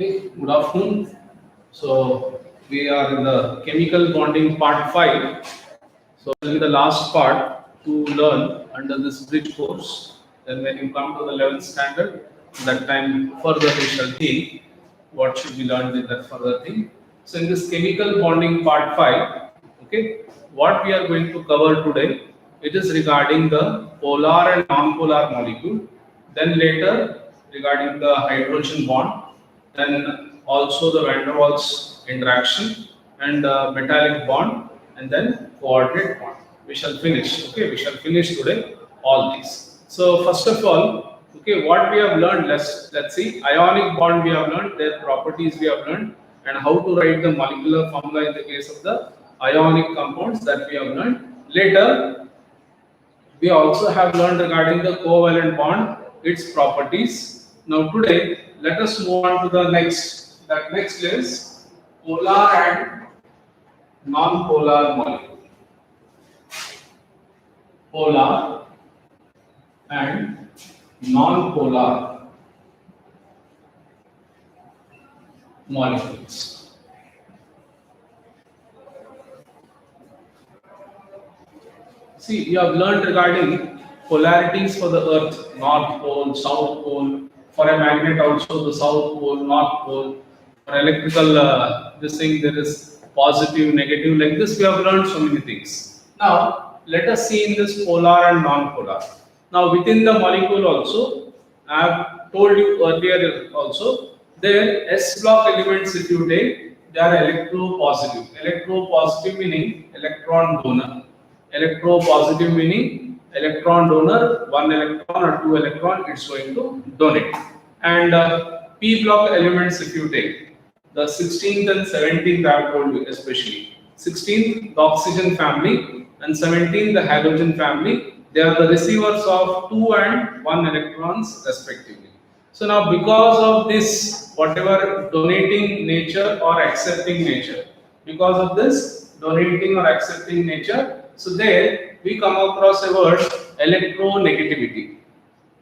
Okay, good afternoon. So we are in the chemical bonding part 5. So in the last part to learn under this bridge course. Then when you come to the 11th standard, that time further we shall think what should be learned in that further thing. So in this chemical bonding part 5, okay, what we are going to cover today, it is regarding the polar and non-polar molecule. Then later regarding the hydrogen bond, then also the van der Waals interaction and metallic bond, and then coordinate bond. We shall finish. Okay, we shall finish today all these. So first of all, okay, what we have learned, let's see. Ionic bond we have learned, their properties we have learned, and how to write the molecular formula in the case of the ionic compounds that we have learned. Later, we also have learned regarding the covalent bond, its properties. Now today, let us move on to the next. That next is polar and non-polar molecule. Polar and non-polar molecules. See, we have learned regarding polarities for the Earth, North Pole, South Pole. For a magnet, also the South Pole, North Pole. For electrical, this thing there is positive, negative. Like this, we have learned so many things. Now, let us see in this polar and non-polar. Now, within the molecule also, I have told you earlier also, their S block elements, if you take, they are electropositive. Electropositive meaning electron donor. Electropositive meaning electron donor, 1 electron or 2 electron it's going to donate. And P block elements, if you take the 16th and 17th, I have told you especially 16th the oxygen family and 17th the halogen family, they are the receivers of 2 and 1 electrons respectively. So now because of this, whatever donating nature or accepting nature, because of this donating or accepting nature, so there we come across a word electronegativity.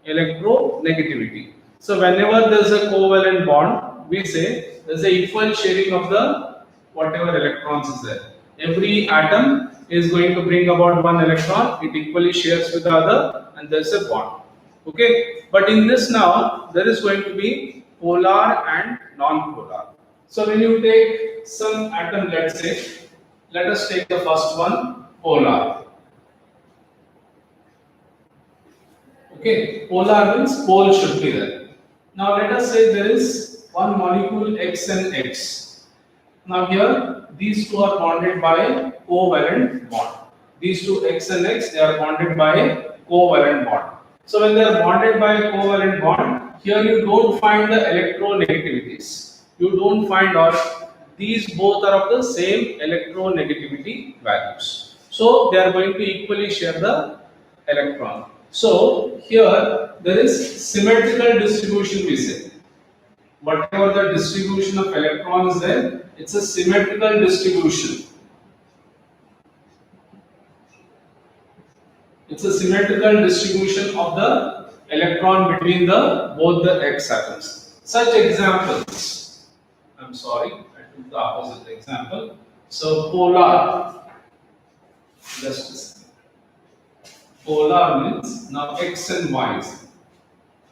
Electronegativity. So whenever there is a covalent bond, we say there is a equal sharing of the whatever electrons is there. Every atom is going to bring about 1 electron. It equally shares with the other, and there is a bond. Okay. But in this now there is going to be polar and non-polar. So when you take some atom, let's say, let us take the first one, polar. Okay, polar means pole should be there. Now let us say there is one molecule X and X. Now here these two are bonded by a covalent bond. These two X and X, they are bonded by a covalent bond. So when they are bonded by a covalent bond, here you don't find the electronegativities. You don't find, or these both are of the same electronegativity values. So they are going to equally share the electron. So here there is symmetrical distribution, we say. Whatever the distribution of electron is there, it's a symmetrical distribution. It's a symmetrical distribution of the electron between the both the X atoms. Such examples, I'm sorry, I took the opposite example. So polar, just a second. Polar means now X and Y.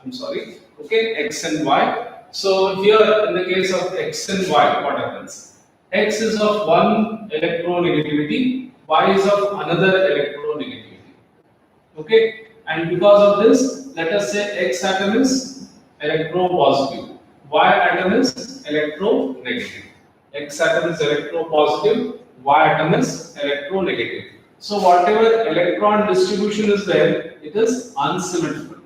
I'm sorry, okay, X and Y. So here in the case of X and Y, what happens? X is of one electronegativity, Y is of another electronegativity. Okay, and because of this, let us say X atom is electropositive, Y atom is electronegative. X atom is electropositive, Y atom is electronegative. So whatever electron distribution is there, it is unsymmetrical.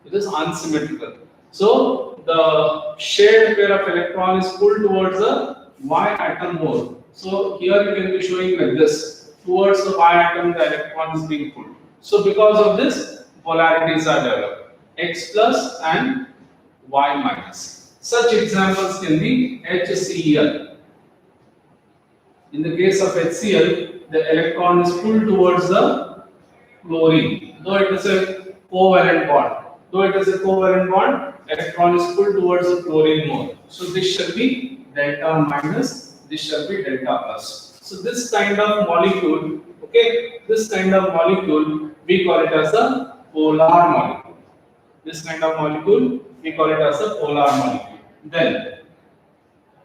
It is unsymmetrical. So the shared pair of electron is pulled towards the Y atom more. So here you can be showing like this. Towards the Y atom, the electron is being pulled. So because of this, polarities are developed. X plus and Y minus. Such examples can be HCl. In the case of HCl, the electron is pulled towards the chlorine, though it is a covalent bond. Though it is a covalent bond, electron is pulled towards the chlorine more. So this shall be delta minus, this shall be delta plus. So this kind of molecule, okay, this kind of molecule, we call it as a polar molecule. This kind of molecule, we call it as a polar molecule. Then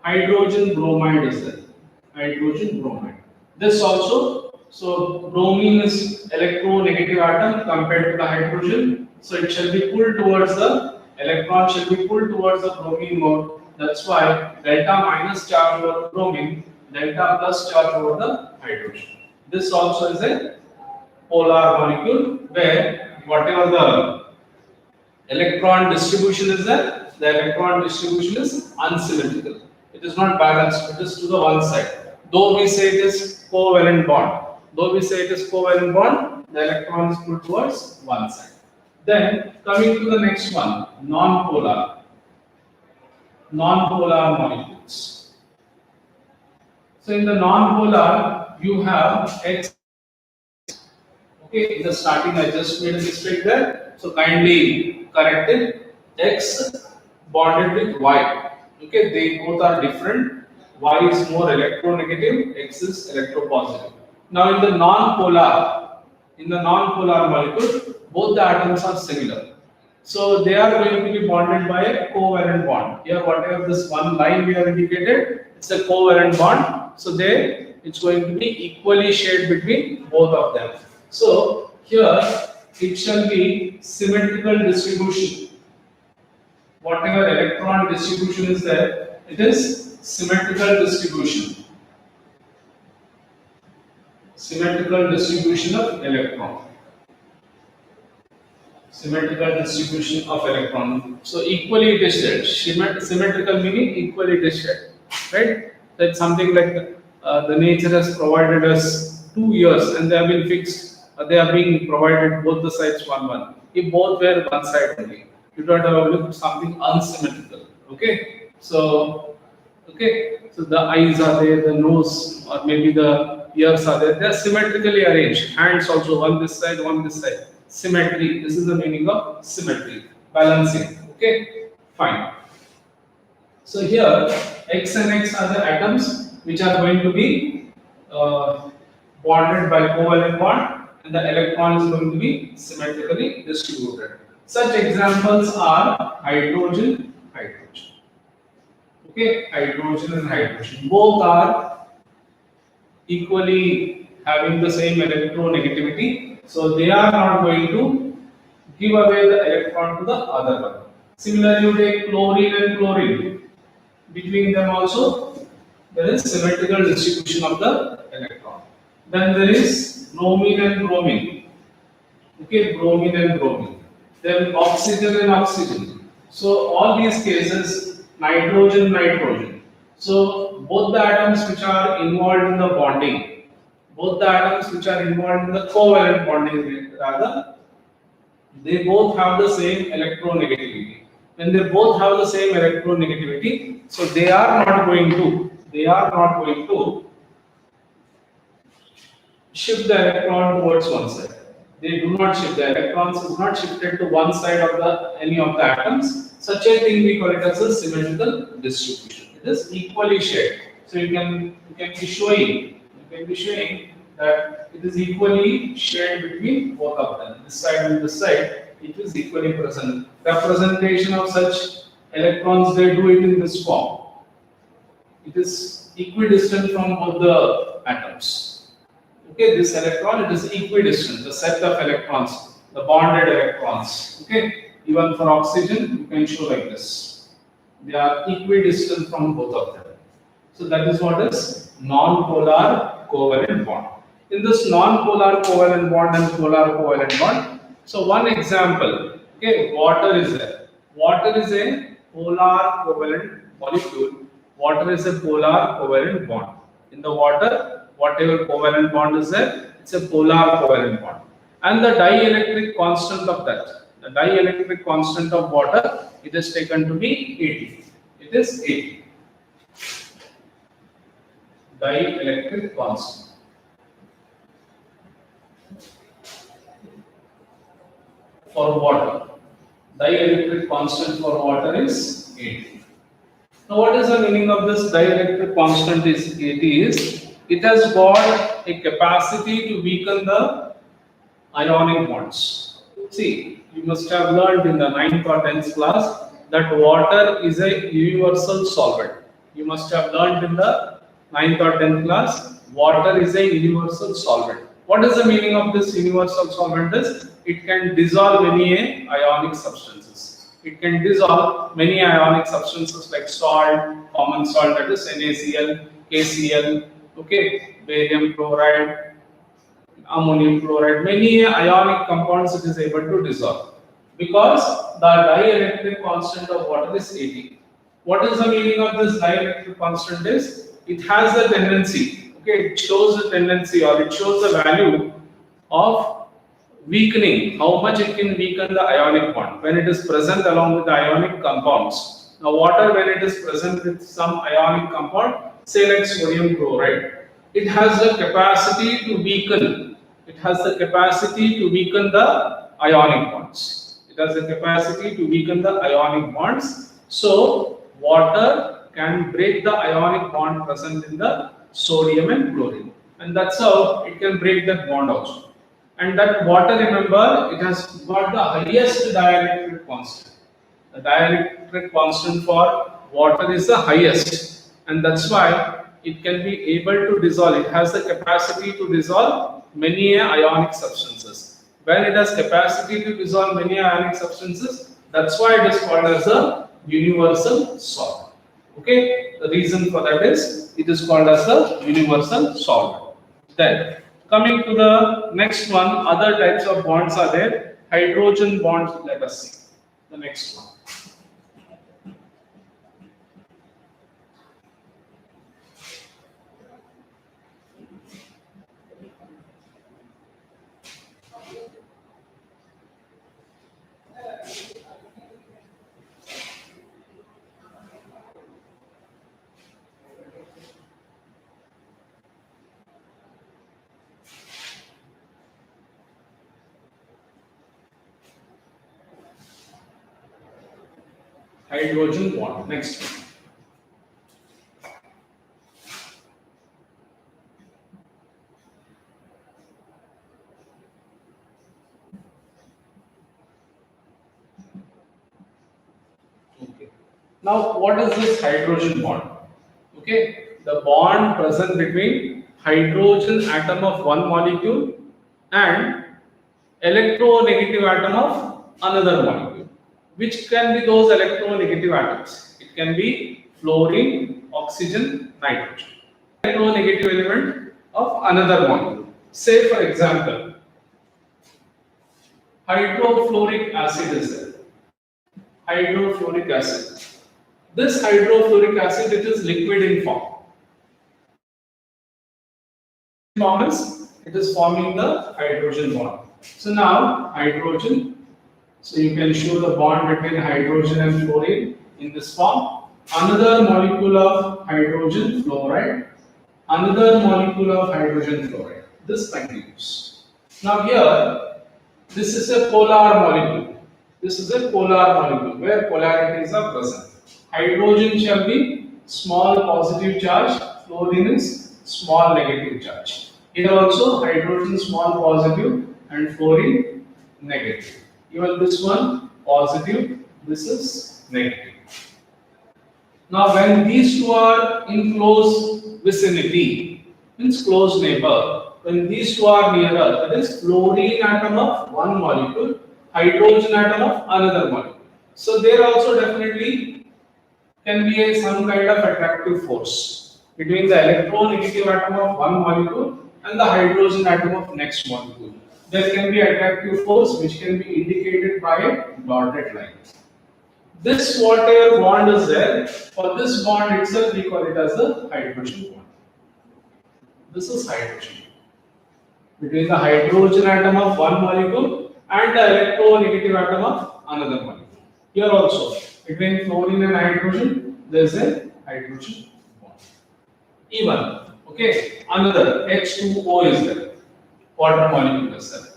hydrogen bromide is there. Hydrogen bromide. This also, so bromine is electronegative atom compared to the hydrogen. So it shall be pulled towards the electron shall be pulled towards the bromine mode. That's why delta minus charge over bromine, delta plus charge over the hydrogen. This also is a polar molecule where whatever the electron distribution is there, the electron distribution is unsymmetrical. It is not balanced, it is to the one side. Though we say it is covalent bond, the electron is pulled towards one side. Then coming to the next one, non-polar molecules. So in the non-polar, you have X. Okay, in the starting I just made a mistake there. So kindly correct it. X bonded with Y. Okay, they both are different. Y is more electronegative, X is electropositive. Now in the non-polar molecule, both the atoms are similar. So they are going to be bonded by a covalent bond. Here, whatever this one line we have indicated, it's a covalent bond. So there, it's going to be equally shared between both of them. So here, it shall be symmetrical distribution. Whatever electron distribution is there, it is symmetrical distribution. Symmetrical distribution of electron. Symmetrical distribution of electron. So equally it is shared. Symmetrical meaning equally it is shared. Right? That's something like the nature has provided us 2 years and they have been fixed. They are being provided both the sides 1-1. If both were one side only, you don't have to look at something unsymmetrical. Okay? So the eyes are there, the nose, or maybe the ears are there. They are symmetrically arranged. Hands also, one this side, one this side. Symmetry. This is the meaning of symmetry. Balancing. Okay? Fine. So here, X and X are the atoms which are going to be bonded by covalent bond, and the electron is going to be symmetrically distributed. Such examples are hydrogen. Okay, hydrogen and hydrogen. Both are equally having the same electronegativity, so they are not going to give away the electron to the other one. Similarly, you take chlorine and chlorine. Between them also, there is symmetrical distribution of the electron. Then there is bromine and bromine. Okay, bromine and bromine. Then oxygen and oxygen. So all these cases, nitrogen. So both the atoms which are involved in the bonding, both the atoms which are involved in the covalent bonding rather, they both have the same electronegativity. When they both have the same electronegativity, so they are not going to shift the electron towards one side. They do not shift. The electrons is not shifted to one side of any of the atoms. Such a thing we call it as a symmetrical distribution. It is equally shared. So you can be showing that it is equally shared between both of them. This side and this side, it is equally present. Representation of such electrons, they do it in this form. It is equidistant from both the atoms. Okay, this electron, it is equidistant, the set of electrons, the bonded electrons. Okay, even for oxygen, you can show like this. They are equidistant from both of them. So that is what is non-polar covalent bond. In this non-polar covalent bond and polar covalent bond, so one example, okay, water is there. Water is a polar covalent molecule. Water is a polar covalent bond. In the water, whatever covalent bond is there, it's a polar covalent bond. And the dielectric constant of that, the dielectric constant of water, it is taken to be 80. It is 80. Dielectric constant. For water. Dielectric constant for water is 80. Now, what is the meaning of this dielectric constant is 80 is it has got a capacity to weaken the ionic bonds. See, you must have learned in the 9th or 10th class that water is a universal solvent. You must have learned in the 9th or 10th class, water is a universal solvent. What is the meaning of this universal solvent is it can dissolve many ionic substances. It can dissolve many ionic substances like salt, common salt, that is NaCl, KCl, okay, barium chloride, ammonium chloride, many ionic compounds it is able to dissolve because the dielectric constant of water is 80. What is the meaning of this dielectric constant is it has a tendency, okay, it shows the tendency or it shows the value of weakening, how much it can weaken the ionic bond when it is present along with the ionic compounds. Now water, when it is present with some ionic compound, say like sodium chloride, it has the capacity to weaken. It has the capacity to weaken the ionic bonds. It has the capacity to weaken the ionic bonds. So water can break the ionic bond present in the sodium and chlorine, and that's how it can break that bond also. And that water, remember, it has got the highest dielectric constant. The dielectric constant for water is the highest, and that's why it can be able to dissolve. It has the capacity to dissolve many ionic substances. When it has capacity to dissolve many ionic substances, that's why it is called as a universal solvent. Okay, the reason for that is it is called as a universal solvent. Then coming to the next one, other types of bonds are there. Hydrogen bonds, let us see the next one. Hydrogen bond. Next one. Okay. Now, what is this hydrogen bond? Okay, the bond present between hydrogen atom of one molecule and electronegative atom of another molecule. Which can be those electronegative atoms? It can be fluorine, oxygen, nitrogen. Electronegative element of another molecule. Say for example, hydrofluoric acid is there. Hydrofluoric acid. This hydrofluoric acid, it is liquid in form. It is forming the hydrogen bond. So now hydrogen. So you can show the bond between hydrogen and fluorine in this form. Another molecule of hydrogen fluoride. Another molecule of hydrogen fluoride. This continues. Now here, this is a polar molecule. This is a polar molecule where polarities are present. Hydrogen shall be small positive charge. Fluorine is small negative charge. Here also hydrogen small positive and fluorine negative. Even this one positive, this is negative. Now when these two are in close vicinity, means close neighbor, when these two are nearer, that is fluorine atom of one molecule, hydrogen atom of another molecule. So there also definitely can be some kind of attractive force between the electronegative atom of one molecule and the hydrogen atom of next molecule. There can be attractive force which can be indicated by a dotted line. This whatever bond is there, for this bond itself we call it as a hydrogen bond. This is hydrogen. Between the hydrogen atom of one molecule and the electronegative atom of another molecule. Here also, between fluorine and hydrogen, there is a hydrogen bond. Even, okay, another H2O is there. Water molecule is there.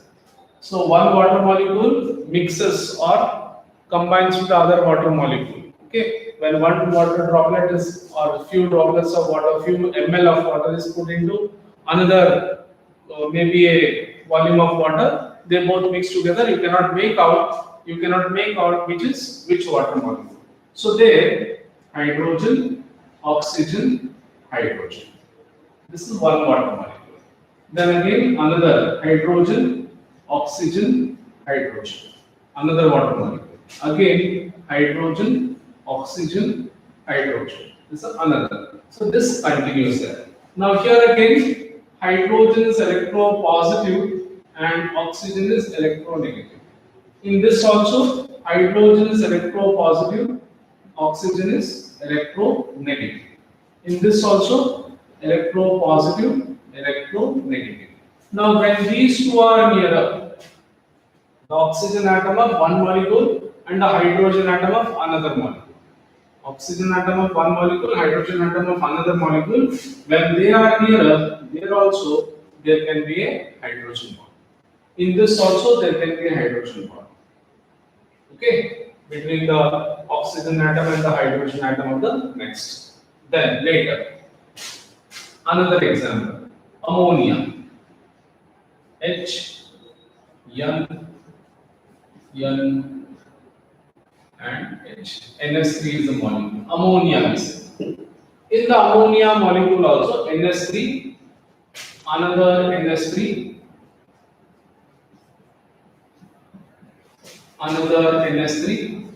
So one water molecule mixes or combines with the other water molecule. Okay, when one water droplet is or few droplets of water, few ml of water is put into another maybe a volume of water, they both mix together. You cannot make out. You cannot make out which is which water molecule. So there, hydrogen, oxygen, hydrogen. This is one water molecule. Then again another hydrogen, oxygen, hydrogen. Another water molecule. Again hydrogen, oxygen, hydrogen. This is another. So this continues there. Now here again hydrogen is electropositive and oxygen is electronegative. In this also hydrogen is electropositive, oxygen is electronegative. In this also electropositive, electronegative. Now when these two are nearer, the oxygen atom of one molecule and the hydrogen atom of another molecule. Oxygen atom of one molecule, hydrogen atom of another molecule, when they are nearer, there also there can be a hydrogen bond. In this also there can be a hydrogen bond. Okay, between the oxygen atom and the hydrogen atom of the next. Then later, another example, ammonia. H, N, N, and H. NS3 is the molecule. Ammonia is. In the ammonia molecule also NS3, another NS3, another NS3.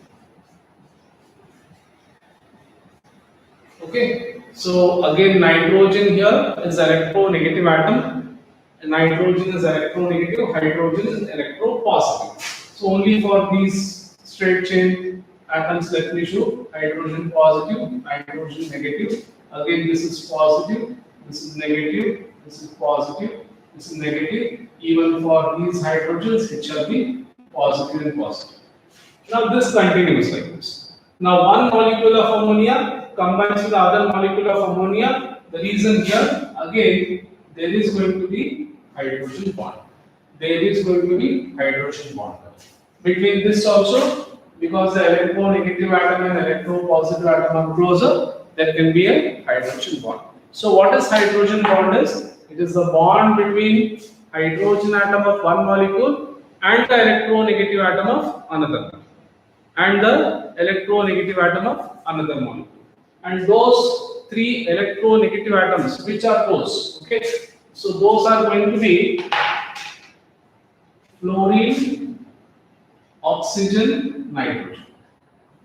Okay, so again nitrogen here is electronegative atom. Nitrogen is electronegative, hydrogen is electropositive. So only for these straight chain atoms let me show hydrogen positive, hydrogen negative. Again this is positive, this is negative, this is positive, this is negative. Even for these hydrogens it shall be positive and positive. Now this continues like this. Now one molecule of ammonia combines with the other molecule of ammonia. The reason here again there is going to be hydrogen bond. There is going to be hydrogen bond. Between this also, because the electronegative atom and electropositive atom are closer, there can be a hydrogen bond. So what is hydrogen bond is? It is the bond between hydrogen atom of one molecule and the electronegative atom of another. And the electronegative atom of another molecule. And those three electronegative atoms, which are those? Okay, so those are going to be fluorine, oxygen, nitrogen.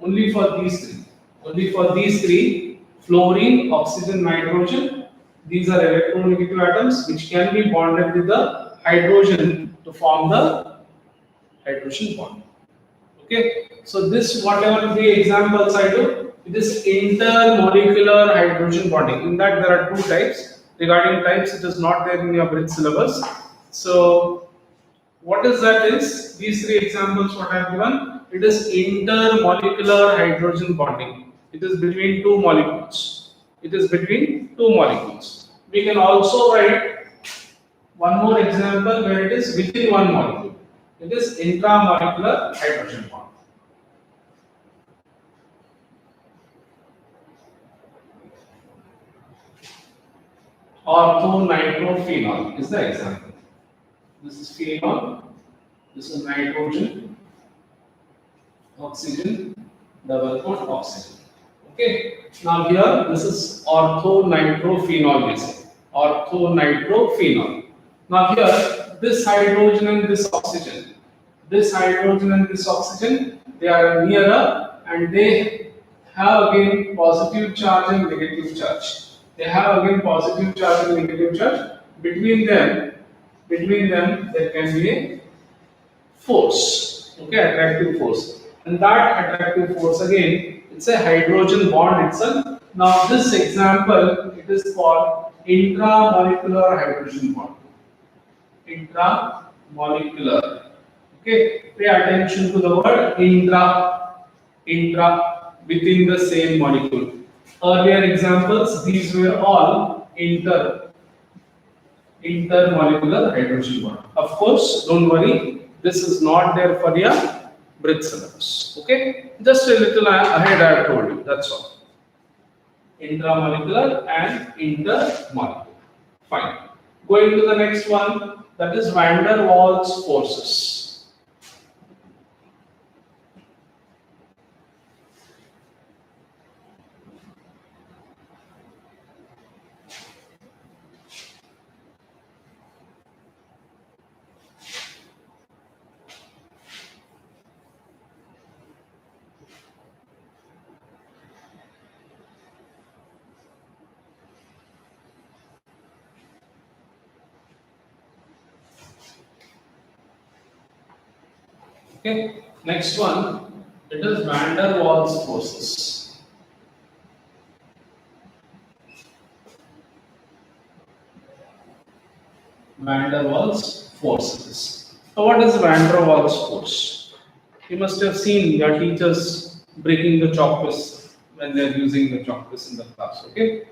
Only for these three. Only for these three, fluorine, oxygen, nitrogen. These are electronegative atoms which can be bonded with the hydrogen to form the hydrogen bond. Okay, so this whatever the examples I do, it is intermolecular hydrogen bonding. In that there are two types. Regarding types, it is not there in your bridge syllabus. So what is that is? These three examples what I have given, it is intermolecular hydrogen bonding. It is between two molecules. It is between two molecules. We can also write one more example where it is within one molecule. It is intramolecular hydrogen bond. Orthonitrophenol is the example. This is phenol, this is nitrogen, oxygen, double quote oxygen. Okay, now here this is orthonitrophenol, we say. Orthonitrophenol. Now here this hydrogen and this oxygen, they are nearer and they have again positive charge and negative charge. They have again positive charge and negative charge. Between them there can be a force, okay, attractive force. And that attractive force again, it's a hydrogen bond itself. Now this example, it is called intramolecular hydrogen bond. Intramolecular. Okay, pay attention to the word intra within the same molecule. Earlier examples, these were all intermolecular hydrogen bond. Of course, don't worry, this is not there for your bridge syllabus. Okay, just a little ahead I have told you. That's all. Intramolecular and intermolecular. Fine. Going to the next one, that is van der Waals forces. Okay, next one, it is van der Waals forces. Van der Waals forces. So what is van der Waals force? You must have seen your teachers breaking the chalk piece when they are using the chalk piece in the class. Okay,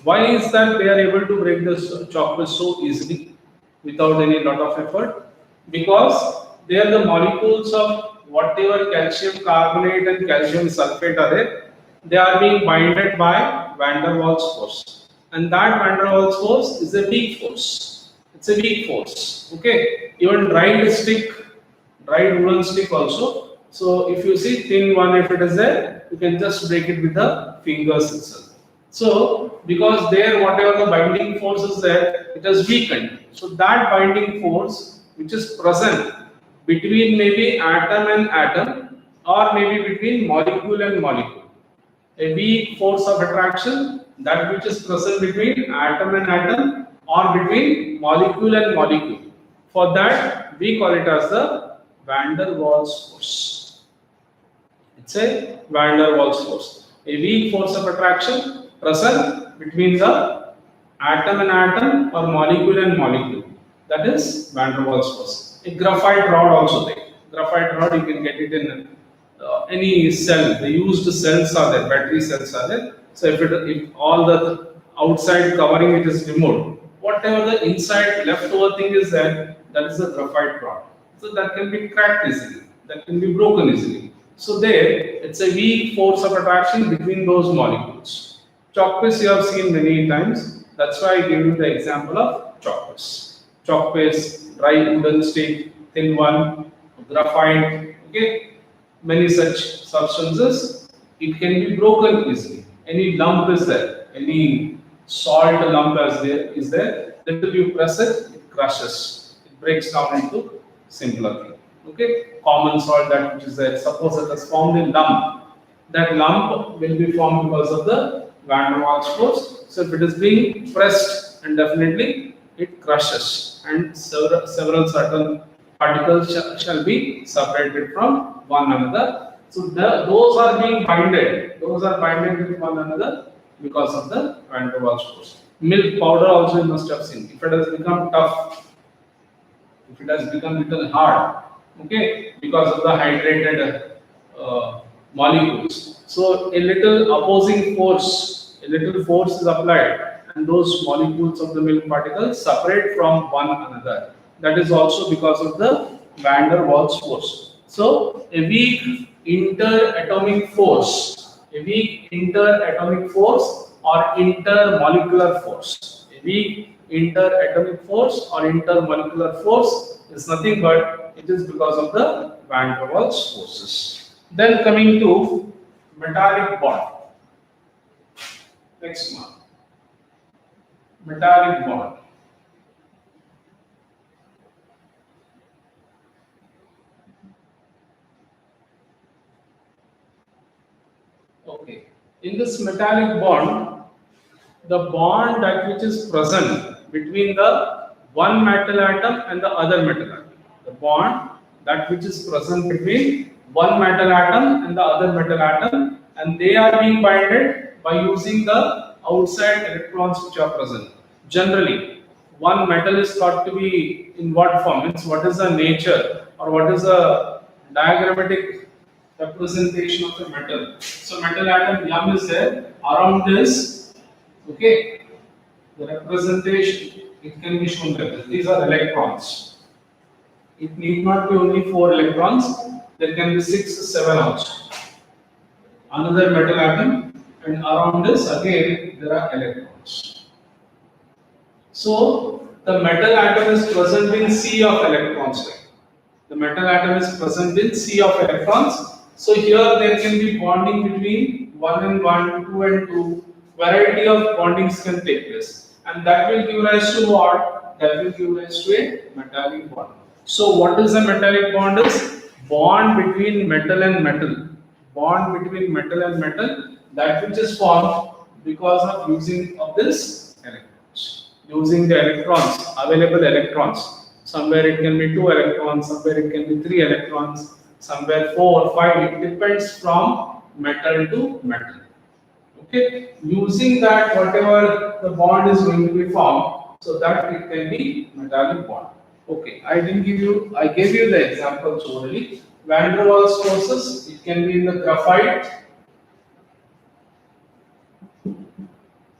why is that they are able to break the chalk piece so easily without any lot of effort? Because they are the molecules of whatever calcium carbonate and calcium sulfate are there, they are being binded by van der Waals force, and that van der Waals force is a weak force. It's a weak force. Okay, even dried woolen stick also. So if you see thin one, if it is there, you can just break it with the fingers itself. So because there whatever the binding force is there, it is weakened. So that binding force which is present between maybe atom and atom, or maybe between molecule and molecule, a weak force of attraction, that which is present between atom and atom or between molecule and molecule. For that, we call it as the van der Waals force. It's a van der Waals force. A weak force of attraction present between the atom and atom or molecule and molecule. That is van der Waals force. A graphite rod also there. Graphite rod, you can get it in any cell. The used cells are there, battery cells are there. So if all the outside covering it is removed, whatever the inside leftover thing is there, that is the graphite rod. So that can be cracked easily, that can be broken easily. So there, it's a weak force of attraction between those molecules. Chalk piece you have seen many times. That's why I gave you the example of chalk piece. Chalk piece, dry wooden stick, thin one, graphite. Okay, many such substances. It can be broken easily. Any lump is there, any salt lump is there. Little you press it, it crushes. It breaks down into simpler thing. Okay, common salt that which is there. Suppose it has formed a lump. That lump will be formed because of the van der Waals force. So if it is being pressed, and definitely it crushes, and several certain particles shall be separated from one another. So those are being binded. Those are binded with one another because of the van der Waals force. Milk powder also you must have seen. If it has become tough, if it has become little hard, okay, because of the hydrated molecules. So a little opposing force, a little force is applied, and those molecules of the milk particles separate from one another. That is also because of the van der Waals force. So a weak interatomic force, or intermolecular force. A weak interatomic force or intermolecular force is nothing but it is because of the van der Waals forces. Then coming to metallic bond. Next one. Metallic bond. Okay. In this metallic bond, the bond that which is present between the one metal atom and the other metal atom. The bond that which is present between one metal atom and the other metal atom, and they are being binded by using the outside electrons which are present. Generally, one metal is thought to be in what form? Means what is the nature or what is the diagrammatic representation of the metal. So metal atom M is there, around this, okay, the representation, it can be shown like this. These are electrons. It need not be only 4 electrons. there can be 6, 7 also. Another metal atom, and around this again there are electrons. So the metal atom is present in sea of electrons. Right? The metal atom is present in sea of electrons. So here there can be bonding between 1 and 1, 2 and 2. Variety of bondings can take place, and that will give rise to what? That will give rise to a metallic bond. So what is a metallic bond? Is bond between metal and metal. Bond between metal and metal, that which is formed because of using of this electrons. Using the electrons, available electrons. Somewhere it can be 2 electrons, somewhere it can be 3 electrons, somewhere 4 or 5. It depends from metal to metal. Okay, using that, whatever the bond is going to be formed, so that it can be metallic bond. Okay, I gave you the examples already. Van der Waals forces, it can be in the graphite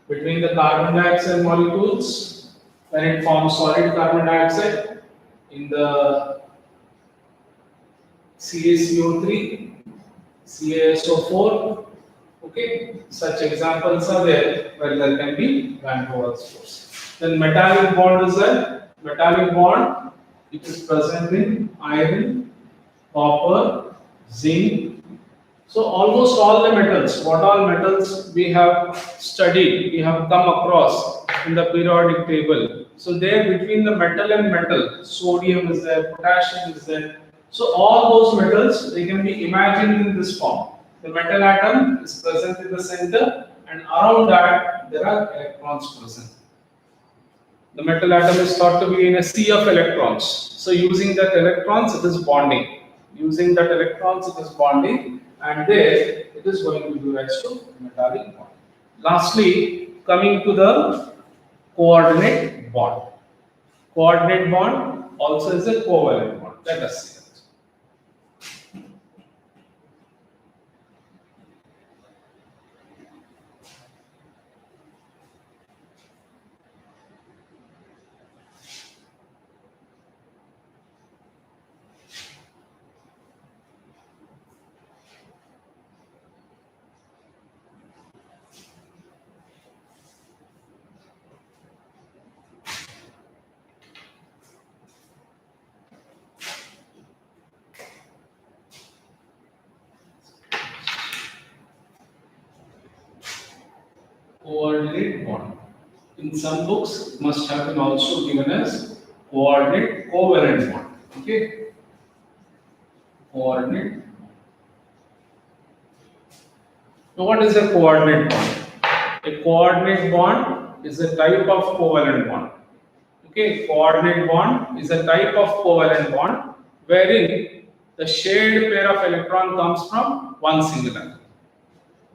between the carbon dioxide molecules when it forms solid carbon dioxide, in the CaCO3, CaSO4. Okay, such examples are there where there can be Van der Waals force. Then metallic bond is a metallic bond. It is present in iron, copper, zinc. So almost all the metals, what all metals we have studied, we have come across in the periodic table. So there between the metal and metal, sodium is there, potassium is there. So all those metals, they can be imagined in this form. The metal atom is present in the center, and around that there are electrons present. The metal atom is thought to be in a sea of electrons. So using that electrons, it is bonding. Using that electrons, it is bonding, and there it is going to give rise to metallic bond. Lastly, coming to the coordinate bond. Coordinate bond also is a covalent bond. Let us see that. Coordinate bond. In some books, it must have been also given as coordinate covalent bond. Okay, coordinate. Now, what is a coordinate bond? A coordinate bond is a type of covalent bond. Okay, coordinate bond is a type of covalent bond wherein the shared pair of electron comes from one single atom.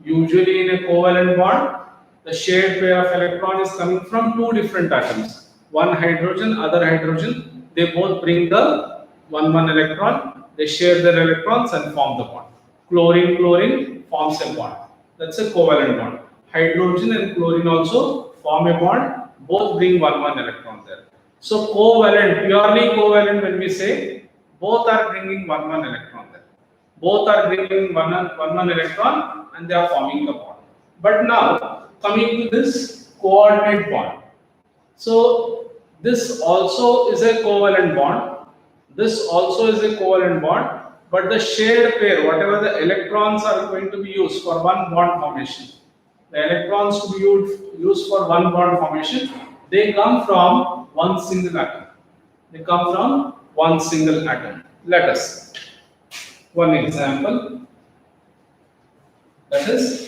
Usually, in a covalent bond, the shared pair of electron is coming from two different atoms. One hydrogen, other hydrogen. They both bring the one electron. They share their electrons and form the bond. Chlorine, chlorine forms a bond. That's a covalent bond. Hydrogen and chlorine also form a bond. Both bring one electron there. So covalent, purely covalent, when we say, both are bringing one electron there. Both are bringing one electron, and they are forming a bond. But now, coming to this coordinate bond. So this also is a covalent bond. This also is a covalent bond. But the shared pair, whatever the electrons are going to be used for one bond formation, the electrons to be used for one bond formation, they come from one single atom. They come from one single atom. Let us see one example. That is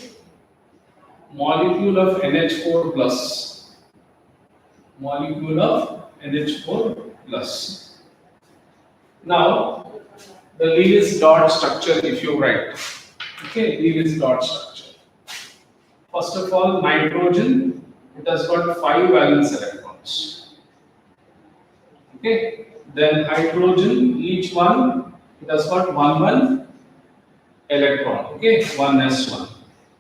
molecule of NH4 plus. Molecule of NH4 plus. Now, the Lewis dot structure, if you write. Okay, Lewis dot structure. First of all, nitrogen, it has got 5 valence electrons. Okay, then hydrogen, each one, it has got one electron. Okay, one s1.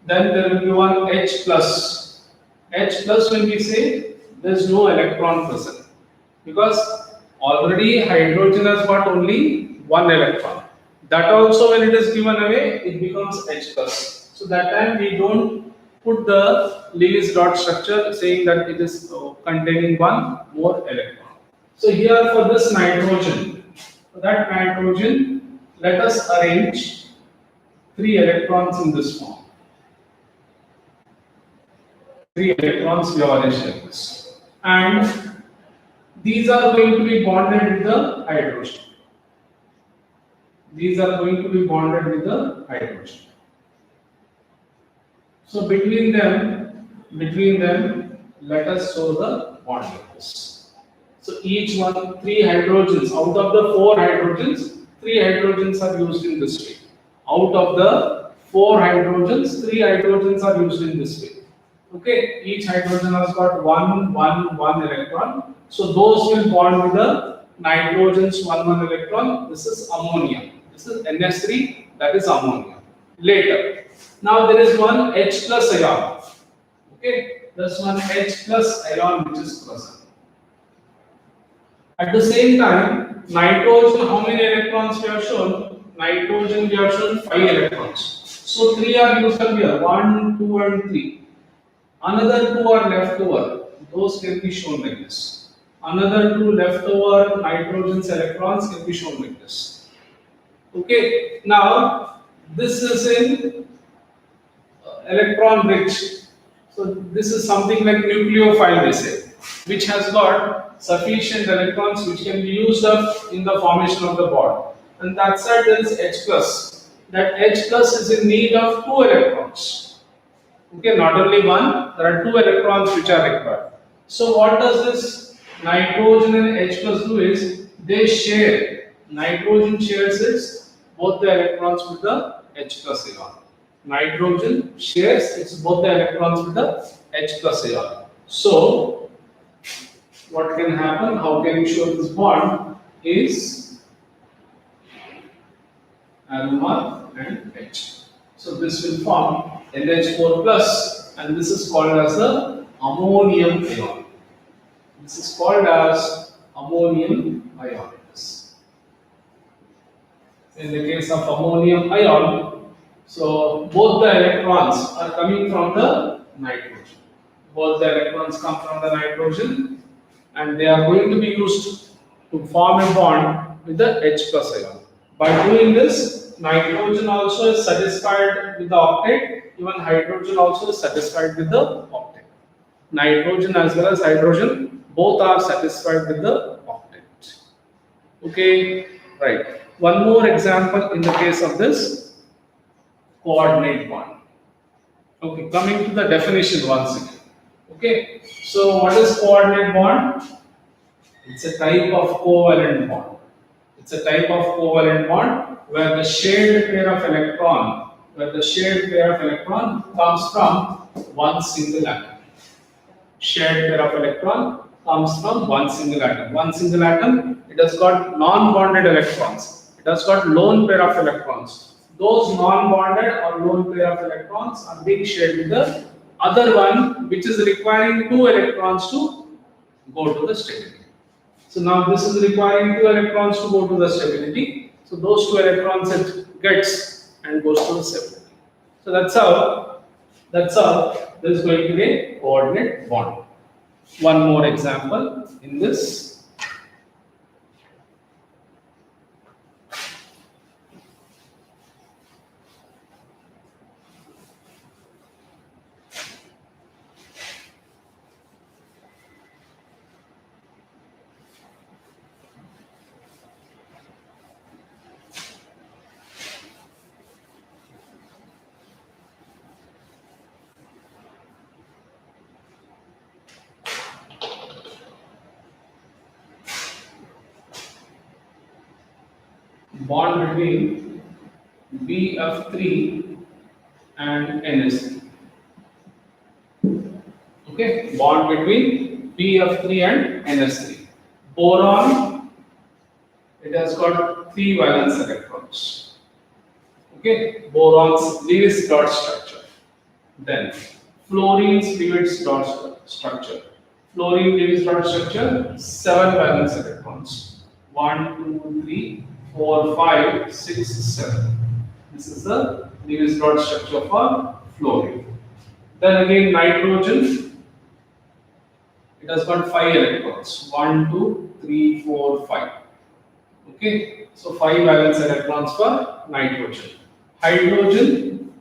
Then there will be one H plus. H plus, when we say, there is no electron present, because already hydrogen has got only one electron. That also, when it is given away, it becomes H plus. So that time we don't put the Lewis dot structure saying that it is containing one more electron. So here for this nitrogen, for that nitrogen, let us arrange 3 electrons in this form. 3 electrons we have arranged like this. And these are going to be bonded with the hydrogen. These are going to be bonded with the hydrogen. So between them, let us show the bond like this. So each one, 3 hydrogens. Out of the 4 hydrogens, 3 hydrogens are used in this way. Out of the 4 hydrogens, 3 hydrogens are used in this way. Okay, each hydrogen has got one electron. So those will bond with the nitrogen's one electron. This is ammonia. This is NH3, that is ammonia. Later, now there is one H plus ion. Okay, there's one H plus ion which is present. At the same time, nitrogen, how many electrons we have shown? Nitrogen we have shown 5 electrons. So 3 are used here, 1, 2 and 3. Another 2 are left over. Those can be shown like this. Another 2 left over nitrogen's electrons can be shown like this. Okay, now this is in electron rich. So this is something like nucleophile they say, which has got sufficient electrons which can be used up in the formation of the bond. And that side there is H plus. That H plus is in need of 2 electrons. Okay, not only one, there are 2 electrons which are required. So what does this nitrogen and H plus do is they share. Nitrogen shares its both the electrons with the H plus ion. Nitrogen shares its both the electrons with the H plus ion. So what can happen? How can we show this bond? Is alpha and H. So this will form NH4 plus, and this is called as the ammonium ion. This is called as ammonium ion. In the case of ammonium ion, so both the electrons are coming from the nitrogen. Both the electrons come from the nitrogen, and they are going to be used to form a bond with the H plus ion. By doing this, nitrogen also is satisfied with the octet, even hydrogen also is satisfied with the octet. Nitrogen as well as hydrogen, both are satisfied with the octet. Okay, right. One more example in the case of this coordinate bond. Okay, coming to the definition once again. Okay, so what is coordinate bond? It's a type of covalent bond. It's a type of covalent bond where the shared pair of electron, comes from one single atom. Shared pair of electron comes from one single atom. One single atom, it has got non-bonded electrons. It has got lone pair of electrons. Those non-bonded or lone pair of electrons are being shared with the other one, which is requiring 2 electrons to go to the stability. So now this is requiring 2 electrons to go to the stability. So those 2 electrons it gets and goes to the stability. So that's how this is going to be a coordinate bond. One more example in this. Bond between BF3 and NS3. Okay, bond between BF3 and NS3. Boron, it has got 3 valence electrons. Okay, boron's Lewis dot structure. Then fluorine's Lewis dot structure. Fluorine Lewis dot structure, 7 valence electrons. 1, 2, 3, 4, 5, 6, 7. This is the Lewis dot structure for fluorine. Then again nitrogen, it has got 5 electrons. 1, 2, 3, 4, 5. Okay, so 5 valence electrons for nitrogen. Hydrogen,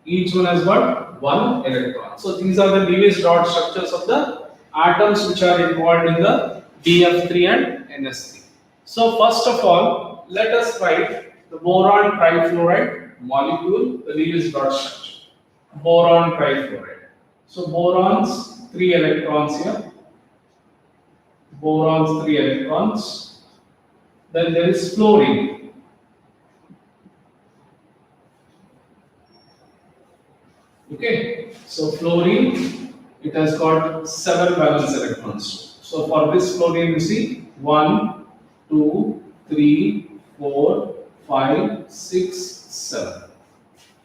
each one has got 1 electron. So these are the Lewis dot structures of the atoms which are involved in the DF3 and NS3. So first of all, let us write the boron trifluoride molecule, the Lewis dot structure. Boron trifluoride. So borons, 3 electrons here. Borons, 3 electrons. Then there is fluorine. Okay, so fluorine, it has got 7 valence electrons. So for this fluorine, you see 1, 2, 3, 4, 5, 6, 7.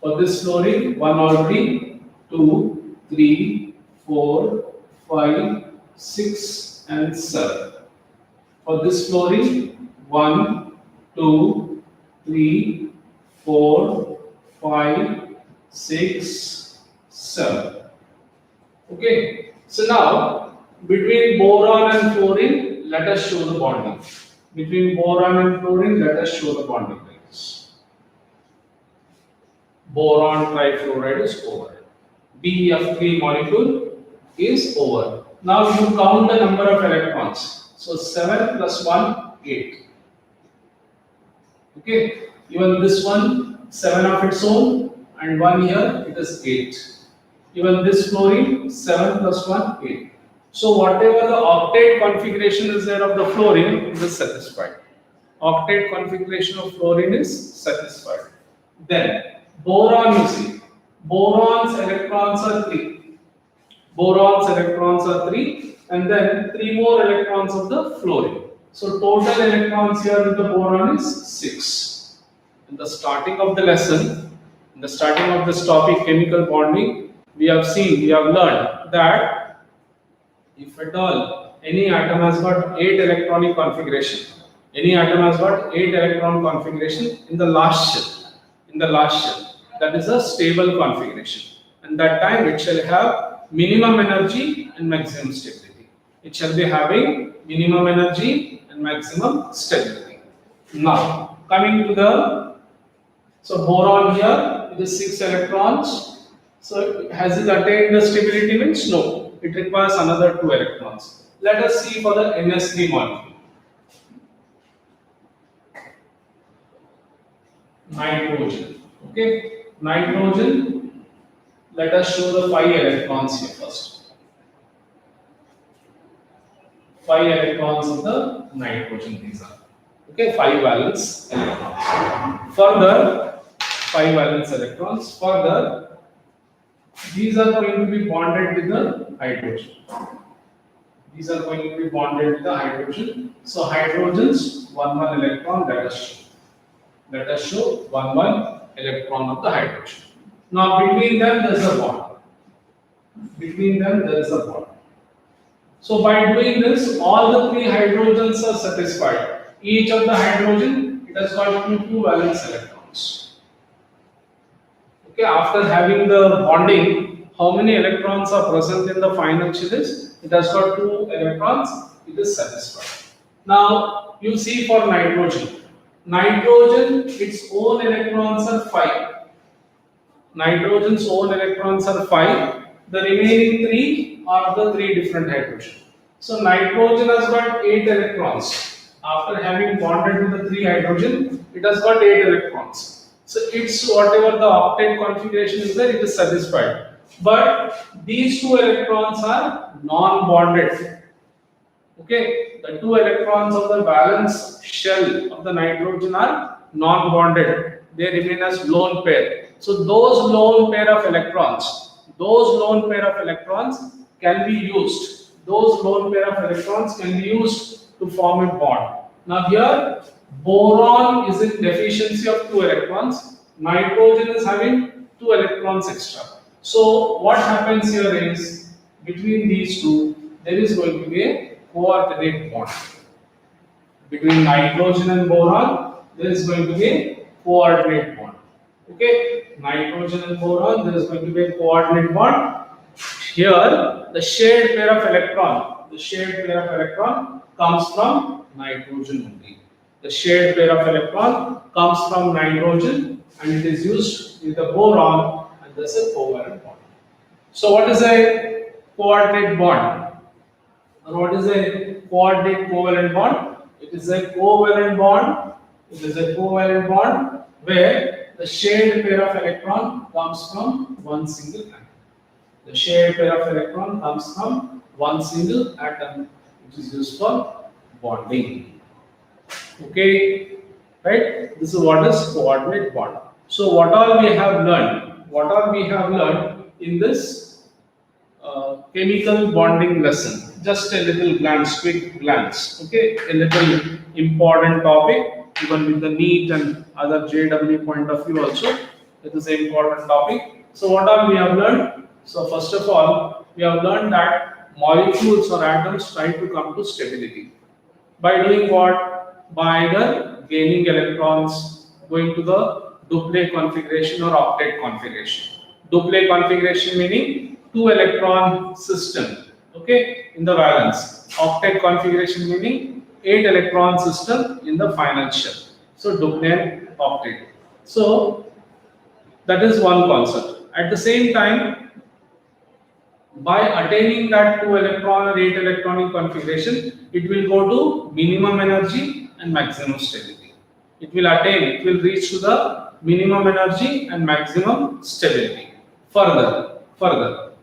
For this fluorine, 1 already, 2, 3, 4, 5, 6, and 7. For this fluorine, 1, 2, 3, 4, 5, 6, 7. Okay, so now between boron and fluorine, let us show the bonding. Between boron and fluorine, let us show the bonding like this. Boron trifluoride is over. BF3 molecule is over. Now you count the number of electrons. So 7 plus 1, 8. Okay, even this one, 7 of its own, and 1 here, it is 8. Even this fluorine, 7 plus 1, 8. So whatever the octet configuration is there of the fluorine, it is satisfied. Octet configuration of fluorine is satisfied. Then boron, you see, boron's electrons are 3. Boron's electrons are 3, and then 3 more electrons of the fluorine. So total electrons here with the boron is 6. In the starting of the lesson, in the starting of this topic, chemical bonding, we have learned that if at all any atom has got 8 electronic configuration, any atom has got 8 electron configuration in the last shell, that is a stable configuration, and that time it shall have minimum energy and maximum stability. It shall be having minimum energy and maximum stability. Now coming to the, so boron here, it is 6 electrons. So has it attained the stability means? No, it requires another 2 electrons. Let us see for the NS3 molecule. Nitrogen. Okay, nitrogen, let us show the 5 electrons here first. 5 electrons of the nitrogen, these are. Okay, 5 valence electrons. Further, 5 valence electrons. Further, these are going to be bonded with the hydrogen. These are going to be bonded with the hydrogen. So hydrogens, 1 electron, let us show. Let us show 1 electron of the hydrogen. Now between them there is a bond. Between them there is a bond. So by doing this, all the 3 hydrogens are satisfied. Each of the hydrogen, it has got 2 valence electrons. Okay, after having the bonding, how many electrons are present in the final shell is? It has got 2 electrons, it is satisfied. Now you see for nitrogen. Nitrogen, its own electrons are 5. Nitrogen's own electrons are 5. The remaining 3 are the 3 different hydrogen. So nitrogen has got 8 electrons. After having bonded with the 3 hydrogen, it has got 8 electrons. So it's whatever the octet configuration is there, it is satisfied. But these 2 electrons are non-bonded. Okay, the 2 electrons of the valence shell of the nitrogen are non-bonded. They remain as lone pair. So those lone pair of electrons can be used. Those lone pair of electrons can be used to form a bond. Now here, boron is in deficiency of 2 electrons. Nitrogen is having 2 electrons extra. So what happens here is, between these 2, there is going to be a coordinate bond. Between nitrogen and boron, there is going to be a coordinate bond. Okay, nitrogen and boron, there is going to be a coordinate bond. Here, the shared pair of electron comes from nitrogen only. The shared pair of electron comes from nitrogen and it is used with the boron and thus a covalent bond. So what is a coordinate bond? Or what is a coordinate covalent bond? It is a covalent bond. It is a covalent bond where the shared pair of electron comes from one single atom. The shared pair of electron comes from one single atom, which is used for bonding. Okay, right? This is what is coordinate bond. So what all we have learned? What all we have learned in this chemical bonding lesson? Just a little glance, quick glance. Okay, a little important topic, even with the NEET and other JW point of view also. It is an important topic. So what all we have learned? So first of all, we have learned that molecules or atoms try to come to stability. By doing what? By either gaining electrons, going to the duplet configuration or octet configuration. Duplet configuration meaning 2 electron system, okay, in the valence. Octet configuration meaning 8 electron system in the final shell. So duplet, octet. So that is one concept. At the same time, by attaining that 2 electron or 8 electronic configuration, it will go to minimum energy and maximum stability. It will reach to the minimum energy and maximum stability. Further,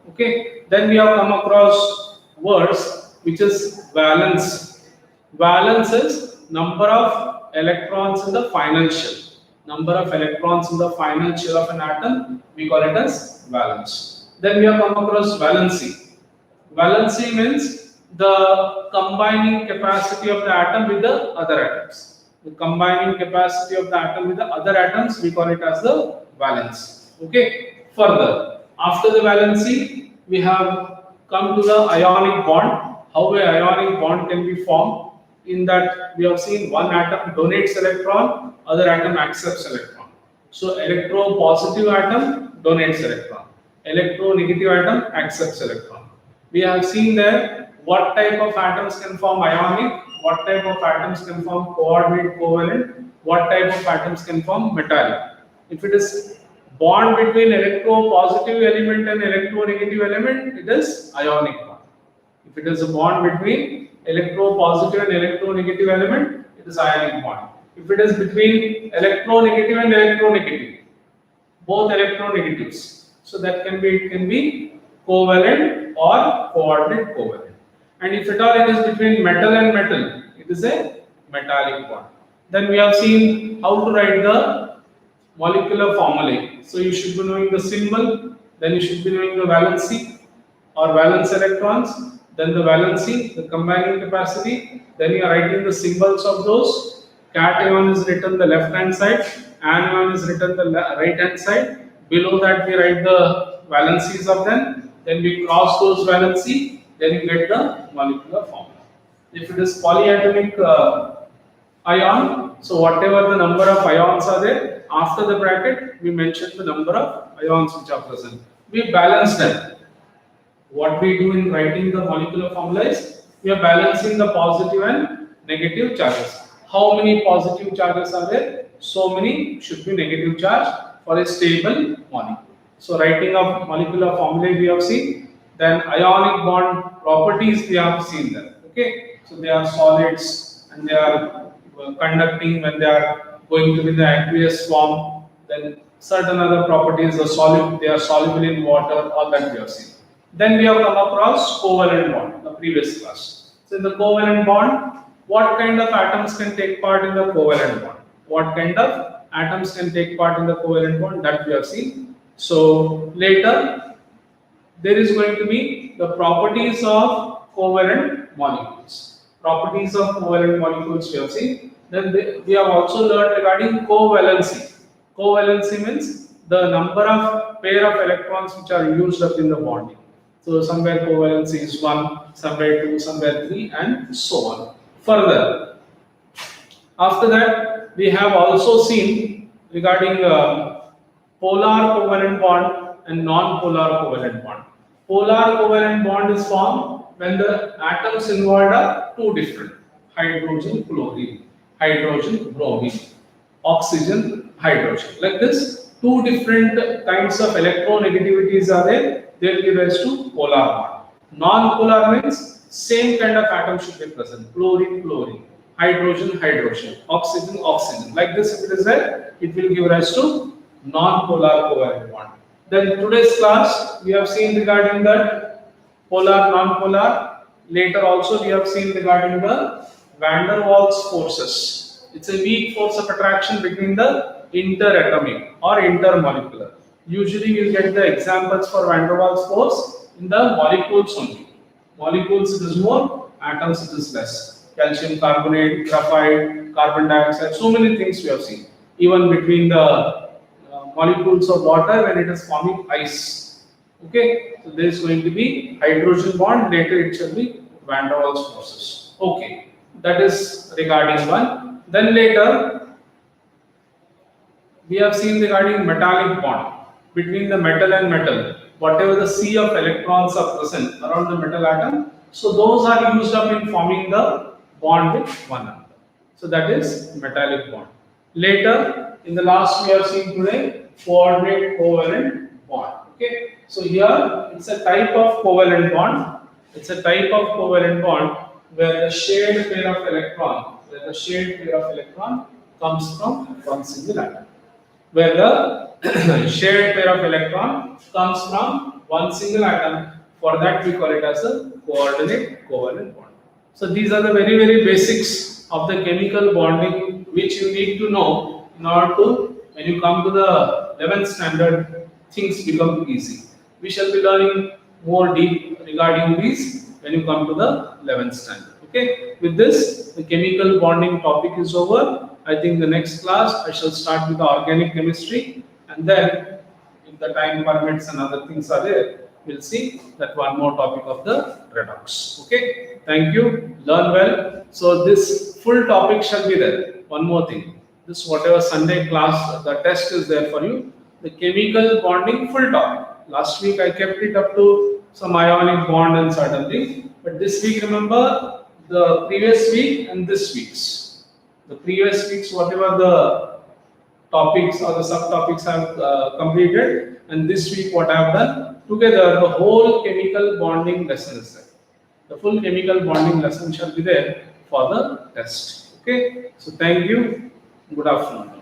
okay. Then we have come across words which is valence. Valence is number of electrons in the final shell. Number of electrons in the final shell of an atom, we call it as valence. Then we have come across valency. Valency means the combining capacity of the atom with the other atoms. The combining capacity of the atom with the other atoms, we call it as the valence. Okay. Further, after the valency, we have come to the ionic bond. How a ionic bond can be formed? In that we have seen one atom donates electron, other atom accepts electron. So electropositive atom donates electron. Electronegative atom accepts electron. We have seen there what type of atoms can form ionic, what type of atoms can form coordinate covalent, what type of atoms can form metallic. If it is bond between electropositive element and electronegative element, it is ionic bond. If it is a bond between electropositive and electronegative element, it is ionic bond. If it is between electronegative and electronegative, both electronegatives, so that can be covalent or coordinate covalent. And if at all it is between metal and metal, it is a metallic bond. Then we have seen how to write the molecular formulae. So you should be knowing the symbol, then you should be knowing the valency or valence electrons, then the valency, the combining capacity, then you are writing the symbols of those. Cation is written the left hand side, anion is written the right hand side. Below that we write the valencies of them, then we cross those valency, then you get the molecular formula. If it is polyatomic ion, so whatever the number of ions are there, after the bracket we mention the number of ions which are present. We balance them. What we do in writing the molecular formula is we are balancing the positive and negative charges. How many positive charges are there? So many should be negative charge for a stable molecule. So writing of molecular formulae we have seen, then ionic bond properties we have seen there. Okay, so they are solids and they are conducting when they are going to be the aqueous form. Then certain other properties are soluble, they are soluble in water, all that we have seen. Then we have come across covalent bond, the previous class. So in the covalent bond, what kind of atoms can take part in the covalent bond? What kind of atoms can take part in the covalent bond, that we have seen. So later there is going to be the properties of covalent molecules. Properties of covalent molecules we have seen. Then we have also learned regarding covalency. Covalency means the number of pair of electrons which are used up in the bonding. So somewhere covalency is 1, somewhere 2, somewhere 3 and so on. Further, after that we have also seen regarding polar covalent bond and non-polar covalent bond. Polar covalent bond is formed when the atoms involved are two different: hydrogen, chlorine, hydrogen, bromine, oxygen, hydrogen. Like this, two different kinds of electronegativities are there. They will give rise to polar bond. Non-polar means same kind of atom should be present: chlorine, chlorine, hydrogen, hydrogen, oxygen, oxygen. Like this, if it is there, it will give rise to non-polar covalent bond. Then today's class we have seen regarding that polar, non-polar. Later also we have seen regarding the van der Waals forces. It's a weak force of attraction between the interatomic or intermolecular. Usually you get the examples for van der Waals force in the molecules only. Molecules it is more, atoms it is less. Calcium carbonate, graphite, carbon dioxide, so many things we have seen. Even between the molecules of water when it is forming ice. Okay, so there is going to be hydrogen bond, later it shall be van der Waals forces. Okay, that is regarding one. Then later we have seen regarding metallic bond between the metal and metal. Whatever the sea of electrons are present around the metal atom, so those are used up in forming the bond with one another. So that is metallic bond. Later, in the last we have seen today, coordinate covalent bond. Okay, so here it's a type of covalent bond. It's a type of covalent bond where the shared pair of electron, comes from one single atom. Where the shared pair of electron comes from one single atom. For that we call it as a coordinate covalent bond. So these are the very, very basics of the chemical bonding which you need to know in order to, when you come to the 11th standard, things become easy. We shall be learning more deep regarding these when you come to the 11th standard. Okay, with this, the chemical bonding topic is over. I think the next class I shall start with the organic chemistry, and then if the time permits and other things are there, we'll see that one more topic of the redox. Okay, thank you. Learn well. So this full topic shall be there. One more thing. This whatever Sunday class, the test is there for you. The chemical bonding full topic. Last week I kept it up to some ionic bond and certain things, but this week remember the previous week and this week's. The previous week's whatever the topics or the subtopics I have completed, and this week what I have done, together the whole chemical bonding lesson is there. The full chemical bonding lesson shall be there for the test. Okay, so thank you. Good afternoon.